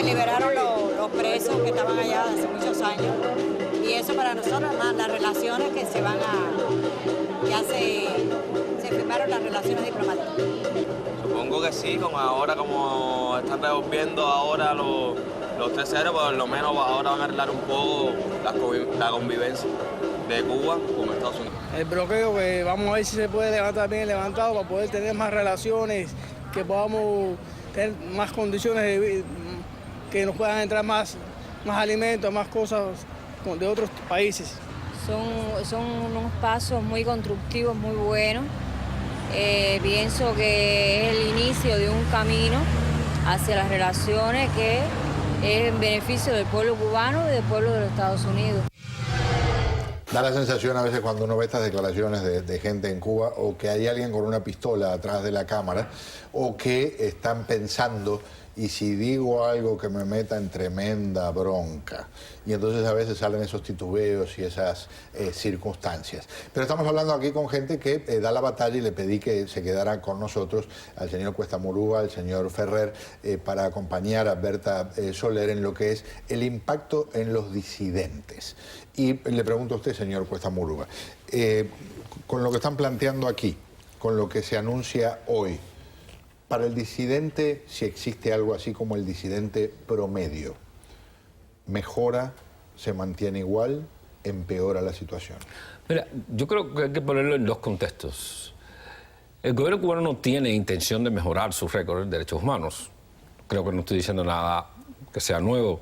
que liberaron los presos que estaban allá hace muchos años. Y eso para nosotros, las relaciones que se van a... ya se firmaron las relaciones diplomáticas. Supongo que sí, como están revolviendo ahora los 13 años, por lo menos ahora van a arreglar un poco la convivencia de Cuba con Estados Unidos. El bloqueo que vamos a ver si se puede levantar bien levantado para poder tener más relaciones, que podamos tener más condiciones de vida, que nos puedan entrar más alimentos, más cosas de otros países. Son unos pasos muy constructivos, muy buenos. Pienso que es el inicio de un camino hacia las relaciones que es en beneficio del pueblo cubano y del pueblo de los Estados Unidos. Da la sensación a veces cuando uno ve estas declaraciones de gente en Cuba o que hay alguien con una pistola atrás de la cámara o que están pensando, y si digo algo que me meta en tremenda bronca. Y entonces a veces salen esos titubeos y esas circunstancias. Pero estamos hablando aquí con gente que da la batalla y le pedí que se quedara con nosotros, al señor Cuesta Murúa, al señor Ferrer, para acompañar a Berta Soler en lo que es el impacto en los disidentes. Y le pregunto a usted, señor Cuesta Murúa, con lo que están planteando aquí, con lo que se anuncia hoy, para el disidente, si existe algo así como el disidente promedio, ¿mejora, se mantiene igual, empeora la situación? Mira, yo creo que hay que ponerlo en dos contextos. El gobierno cubano no tiene intención de mejorar su récord de derechos humanos. Creo que no estoy diciendo nada que sea nuevo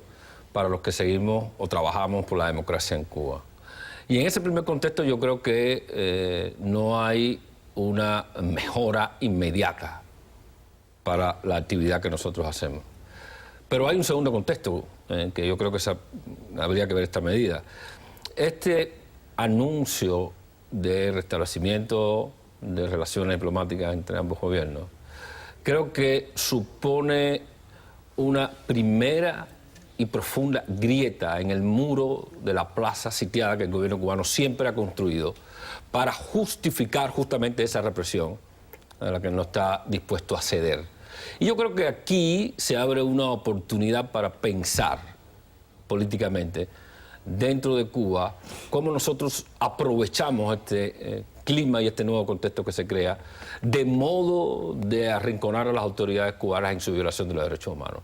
para los que seguimos o trabajamos por la democracia en Cuba. Y en ese primer contexto yo creo que no hay una mejora inmediata para la actividad que nosotros hacemos. Pero hay un segundo contexto en que yo creo que habría que ver esta medida. Este anuncio de restablecimiento de relaciones diplomáticas entre ambos gobiernos creo que supone una primera y profunda grieta en el muro de la plaza sitiada que el gobierno cubano siempre ha construido para justificar justamente esa represión a la que no está dispuesto a ceder. Y yo creo que aquí se abre una oportunidad para pensar políticamente dentro de Cuba cómo nosotros aprovechamos este clima y este nuevo contexto que se crea de modo de arrinconar a las autoridades cubanas en su violación de los derechos humanos.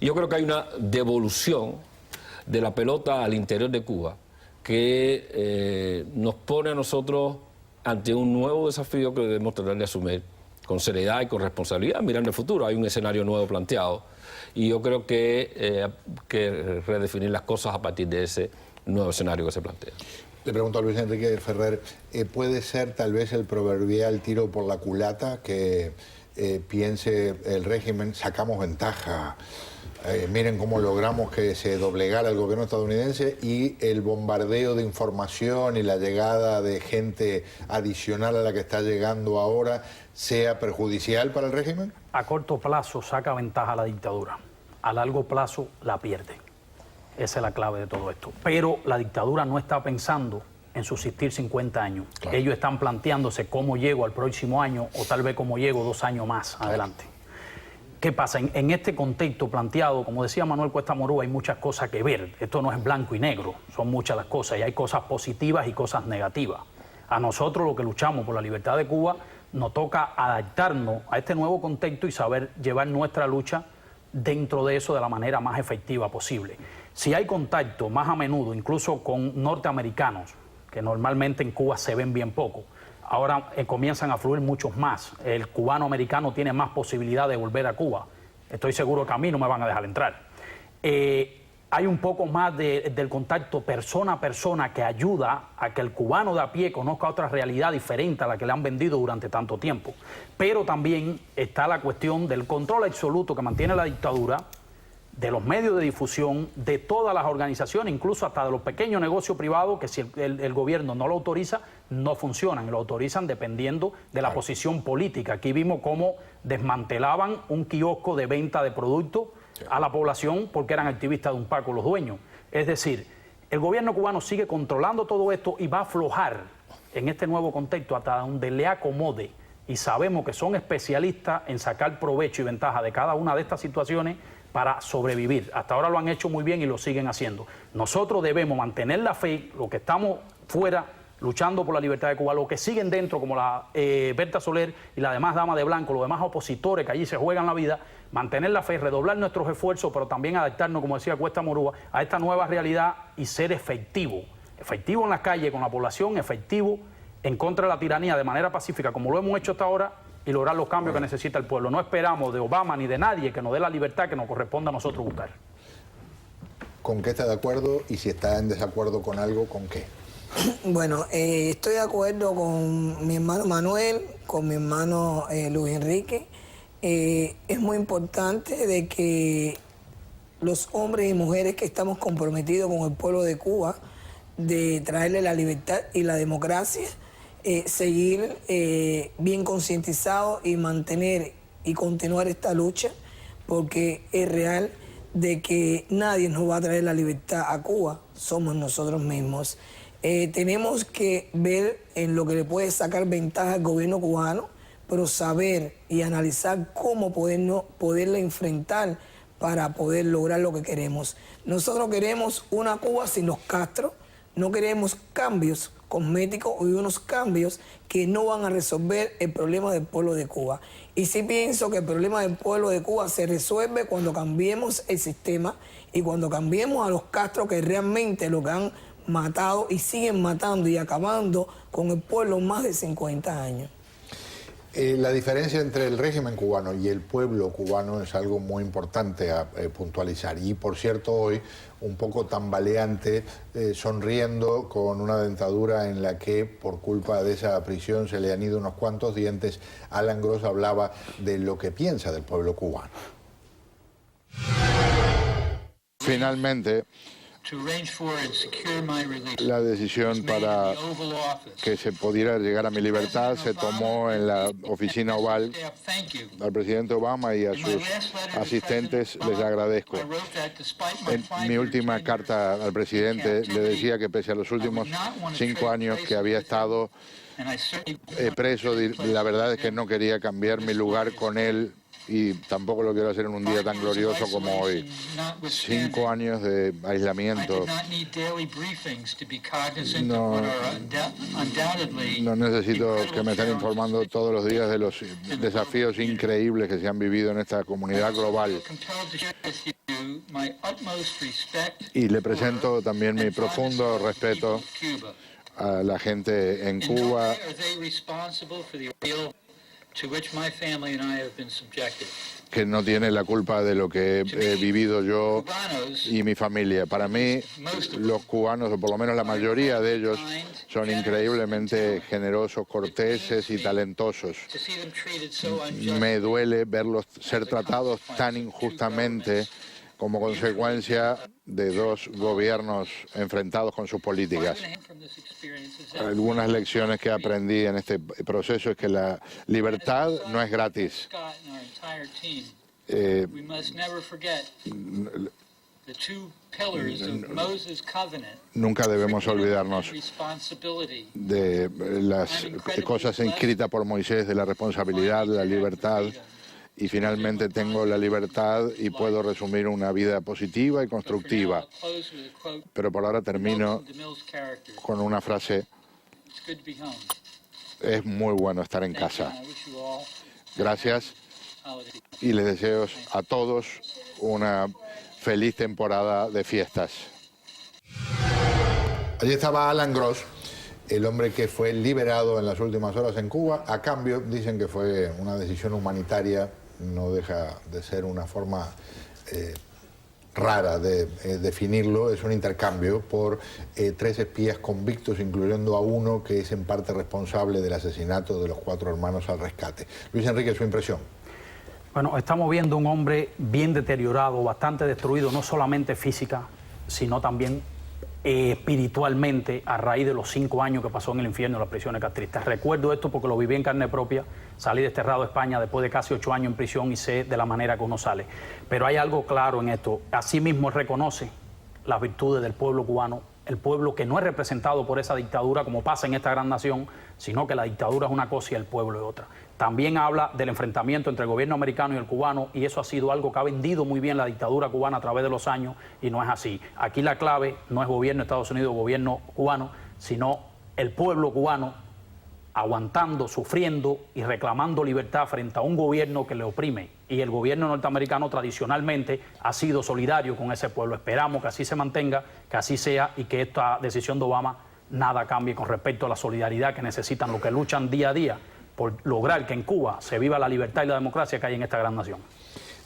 Y yo creo que hay una devolución de la pelota al interior de Cuba que nos pone a nosotros ante un nuevo desafío que debemos tratar de asumir con seriedad y con responsabilidad, mirando el futuro. Hay un escenario nuevo planteado y yo creo que hay que redefinir las cosas a partir de ese nuevo escenario que se plantea. Le pregunto a Luis Enrique Ferrer, ¿puede ser tal vez el proverbial tiro por la culata que piense el régimen, sacamos ventaja? Miren cómo logramos que se doblegara el gobierno estadounidense y el bombardeo de información y la llegada de gente adicional a la que está llegando ahora sea perjudicial para el régimen? A corto plazo saca ventaja a la dictadura, a largo plazo la pierde. Esa es la clave de todo esto. Pero la dictadura no está pensando en subsistir 50 años. Claro. Ellos están planteándose cómo llego al próximo año o tal vez cómo llego 2 años más adelante. ¿Qué pasa? En este contexto planteado, como decía Manuel Cuesta Murúa, hay muchas cosas que ver. Esto no es blanco y negro, son muchas las cosas y hay cosas positivas y cosas negativas. A nosotros, los que luchamos por la libertad de Cuba, nos toca adaptarnos a este nuevo contexto y saber llevar nuestra lucha dentro de eso de la manera más efectiva posible. Si hay contacto más a menudo, incluso con norteamericanos, que normalmente en Cuba se ven bien poco, ahora comienzan a fluir muchos más. El cubano-americano tiene más posibilidad de volver a Cuba. Estoy seguro que a mí no me van a dejar entrar. Hay un poco más del contacto persona a persona que ayuda a que el cubano de a pie conozca otra realidad diferente a la que le han vendido durante tanto tiempo. Pero también está la cuestión del control absoluto que mantiene la dictadura, de los medios de difusión, de todas las organizaciones, incluso hasta de los pequeños negocios privados, que si el gobierno no lo autoriza, no funcionan, lo autorizan dependiendo de la posición política. Aquí vimos cómo desmantelaban un kiosco de venta de productos a la población porque eran activistas de un Paco los dueños. Es decir, el gobierno cubano sigue controlando todo esto y va a aflojar en este nuevo contexto hasta donde le acomode. Y sabemos que son especialistas en sacar provecho y ventaja de cada una de estas situaciones para sobrevivir. Hasta ahora lo han hecho muy bien y lo siguen haciendo. Nosotros debemos mantener la fe, los que estamos fuera luchando por la libertad de Cuba, los que siguen dentro, como la Berta Soler y la demás dama de blanco, los demás opositores que allí se juegan la vida, mantener la fe, redoblar nuestros esfuerzos, pero también adaptarnos, como decía Cuesta Morúa, a esta nueva realidad y ser efectivo en las calles, con la población, efectivo en contra de la tiranía de manera pacífica, como lo hemos hecho hasta ahora, y lograr los cambios que necesita el pueblo. No esperamos de Obama ni de nadie que nos dé la libertad que nos corresponde a nosotros buscar. ¿Con qué está de acuerdo? Y si está en desacuerdo con algo, ¿con qué? Bueno, estoy de acuerdo con mi hermano Manuel, con mi hermano Luis Enrique. Es muy importante de que los hombres y mujeres que estamos comprometidos con el pueblo de Cuba, de traerle la libertad y la democracia, seguir bien concientizados y mantener y continuar esta lucha, porque es real de que nadie nos va a traer la libertad a Cuba, somos nosotros mismos. Tenemos que ver en lo que le puede sacar ventaja al gobierno cubano, pero saber y analizar cómo poderla enfrentar para poder lograr lo que queremos. Nosotros queremos una Cuba sin los Castro, no queremos cambios cosméticos y unos cambios que no van a resolver el problema del pueblo de Cuba. Y sí pienso que el problema del pueblo de Cuba se resuelve cuando cambiemos el sistema y cuando cambiemos a los Castro, que realmente lo que han matado y siguen matando y acabando con el pueblo más de 50 años. La diferencia entre el régimen cubano y el pueblo cubano es algo muy importante a puntualizar. Y por cierto, hoy un poco tambaleante, sonriendo con una dentadura en la que por culpa de esa prisión se le han ido unos cuantos dientes, Alan Gross hablaba de lo que piensa del pueblo cubano. Finalmente, la decisión para que se pudiera llegar a mi libertad se tomó en la oficina oval. Al presidente Obama y a sus asistentes les agradezco. En mi última carta al presidente le decía que pese a los últimos 5 años que había estado preso, la verdad es que no quería cambiar mi lugar con él, y tampoco lo quiero hacer en un día tan glorioso como hoy. 5 años de aislamiento. No necesito que me estén informando todos los días de los desafíos increíbles que se han vivido en esta comunidad global. Y le presento también mi profundo respeto a la gente en Cuba, que no tiene la culpa de lo que he vivido yo y mi familia. Para mí, los cubanos, o por lo menos la mayoría de ellos, son increíblemente generosos, corteses y talentosos. Me duele verlos ser tratados tan injustamente como consecuencia de 2 gobiernos enfrentados con sus políticas. Algunas lecciones que aprendí en este proceso es que la libertad no es gratis. Nunca debemos olvidarnos de las cosas escritas por Moisés, de la responsabilidad, de la libertad. Y finalmente tengo la libertad y puedo resumir una vida positiva y constructiva. Pero por ahora termino con una frase: es muy bueno estar en casa. Gracias y les deseo a todos una feliz temporada de fiestas. Allí estaba Alan Gross, el hombre que fue liberado en las últimas horas en Cuba. A cambio, dicen que fue una decisión humanitaria. No deja de ser una forma rara de definirlo. Es un intercambio por 3 espías convictos, incluyendo a uno que es en parte responsable del asesinato de los 4 hermanos al rescate. Luis Enrique, su impresión. Bueno, estamos viendo un hombre bien deteriorado, bastante destruido, no solamente física, sino también espiritualmente, a raíz de los 5 años que pasó en el infierno de las prisiones castristas. Recuerdo esto porque lo viví en carne propia. Salí desterrado a España después de casi 8 años en prisión y sé de la manera que uno sale. Pero hay algo claro en esto. Asimismo reconoce las virtudes del pueblo cubano, el pueblo que no es representado por esa dictadura como pasa en esta gran nación, sino que la dictadura es una cosa y el pueblo es otra. También habla del enfrentamiento entre el gobierno americano y el cubano, y eso ha sido algo que ha vendido muy bien la dictadura cubana a través de los años, y no es así. Aquí la clave no es gobierno de Estados Unidos o gobierno cubano, sino el pueblo cubano aguantando, sufriendo y reclamando libertad frente a un gobierno que le oprime. Y el gobierno norteamericano tradicionalmente ha sido solidario con ese pueblo. Esperamos que así se mantenga, que así sea, y que esta decisión de Obama nada cambie con respecto a la solidaridad que necesitan los que luchan día a día por lograr que en Cuba se viva la libertad y la democracia que hay en esta gran nación.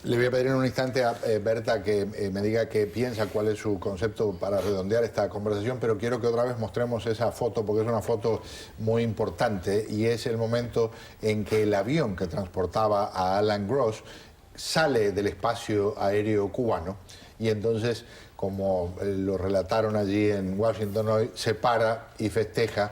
Le voy a pedir en un instante a Berta que me diga qué piensa, cuál es su concepto para redondear esta conversación, pero quiero que otra vez mostremos esa foto porque es una foto muy importante y es el momento en que el avión que transportaba a Alan Gross sale del espacio aéreo cubano y entonces, como lo relataron allí en Washington hoy, se para y festeja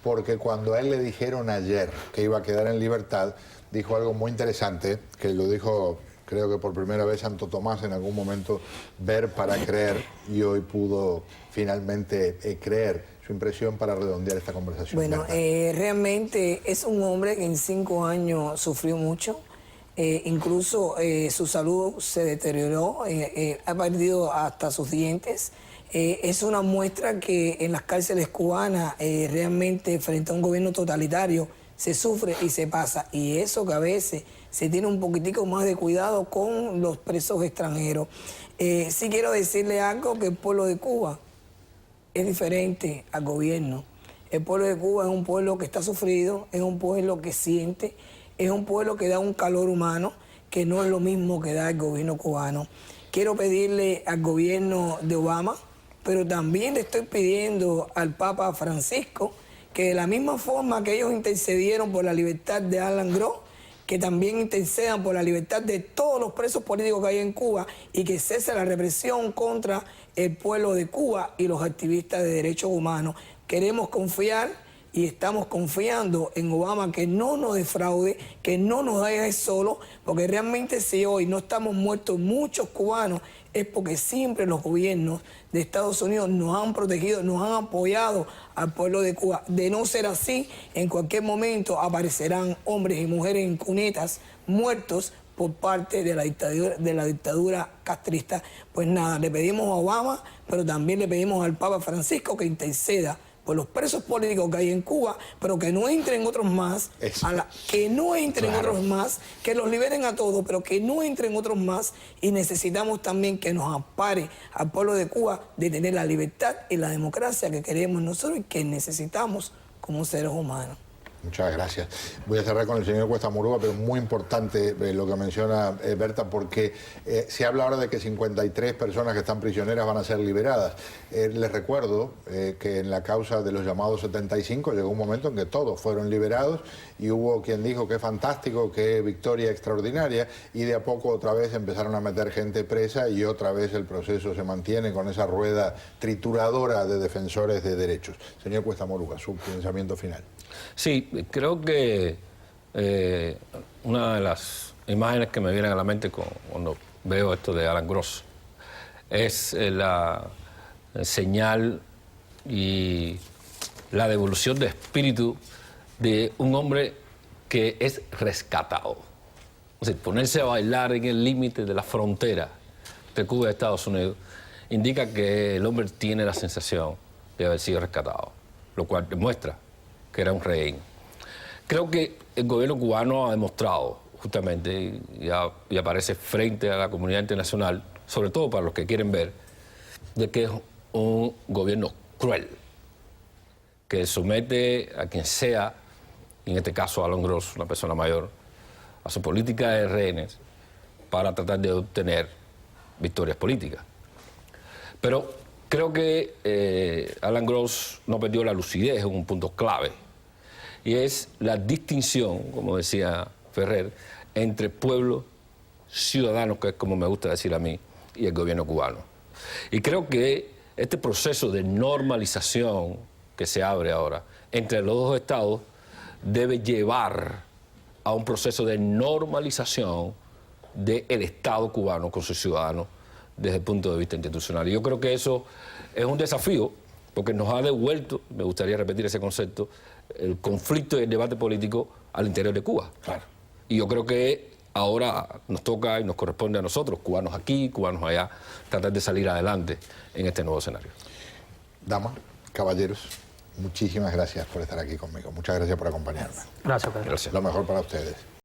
porque cuando a él le dijeron ayer que iba a quedar en libertad, dijo algo muy interesante, que lo dijo... Creo que por primera vez Santo Tomás en algún momento ver para creer y hoy pudo finalmente creer. Su impresión para redondear esta conversación. Bueno, realmente es un hombre que en 5 años sufrió mucho. Incluso su salud se deterioró, ha perdido hasta sus dientes. Es una muestra que en las cárceles cubanas realmente frente a un gobierno totalitario se sufre y se pasa. Y eso que a veces se tiene un poquitico más de cuidado con los presos extranjeros. Sí quiero decirle algo, que el pueblo de Cuba es diferente al gobierno. El pueblo de Cuba es un pueblo que está sufrido, es un pueblo que siente, es un pueblo que da un calor humano que no es lo mismo que da el gobierno cubano. Quiero pedirle al gobierno de Obama, pero también le estoy pidiendo al Papa Francisco que de la misma forma que ellos intercedieron por la libertad de Alan Gross, que también intercedan por la libertad de todos los presos políticos que hay en Cuba y que cese la represión contra el pueblo de Cuba y los activistas de derechos humanos. Queremos confiar y estamos confiando en Obama que no nos defraude, que no nos deje solos, porque realmente si hoy no estamos muertos muchos cubanos es porque siempre los gobiernos de Estados Unidos nos han protegido, nos han apoyado al pueblo de Cuba. De no ser así, en cualquier momento aparecerán hombres y mujeres en cunetas muertos por parte de la dictadura castrista. Pues nada, le pedimos a Obama, pero también le pedimos al Papa Francisco que interceda por los presos políticos que hay en Cuba, pero que no entren otros más, otros más, que los liberen a todos, pero que no entren otros más, y necesitamos también que nos ampare al pueblo de Cuba de tener la libertad y la democracia que queremos nosotros y que necesitamos como seres humanos. Muchas gracias. Voy a cerrar con el señor Cuesta Murúa, pero es muy importante lo que menciona Berta, porque se habla ahora de que 53 personas que están prisioneras van a ser liberadas. Les recuerdo que en la causa de los llamados 75 llegó un momento en que todos fueron liberados y hubo quien dijo que fantástico, que victoria extraordinaria, y de a poco otra vez empezaron a meter gente presa y otra vez el proceso se mantiene con esa rueda trituradora de defensores de derechos. Señor Cuesta Murúa, su pensamiento final. Sí, creo que una de las imágenes que me vienen a la mente cuando veo esto de Alan Gross es la señal y la devolución de espíritu de un hombre que es rescatado. O sea, ponerse a bailar en el límite de la frontera de Cuba y Estados Unidos indica que el hombre tiene la sensación de haber sido rescatado, lo cual demuestra que era un rehén. Creo que el gobierno cubano ha demostrado justamente, y aparece frente a la comunidad internacional, sobre todo para los que quieren ver, de que es un gobierno cruel, que somete a quien sea, en este caso a Alan Gross, una persona mayor, a su política de rehenes para tratar de obtener victorias políticas. Pero creo que Alan Gross no perdió la lucidez en un punto clave, y es la distinción, como decía Ferrer, entre pueblo, ciudadanos, que es como me gusta decir a mí, y el gobierno cubano. Y creo que este proceso de normalización que se abre ahora entre los dos estados debe llevar a un proceso de normalización del Estado cubano con sus ciudadanos desde el punto de vista institucional. Y yo creo que eso es un desafío, porque nos ha devuelto, me gustaría repetir ese concepto, el conflicto y el debate político al interior de Cuba. Claro. Y yo creo que ahora nos toca y nos corresponde a nosotros, cubanos aquí, cubanos allá, tratar de salir adelante en este nuevo escenario. Damas, caballeros, muchísimas gracias por estar aquí conmigo. Muchas gracias por acompañarme. Gracias, Pedro. Gracias. Lo mejor para ustedes.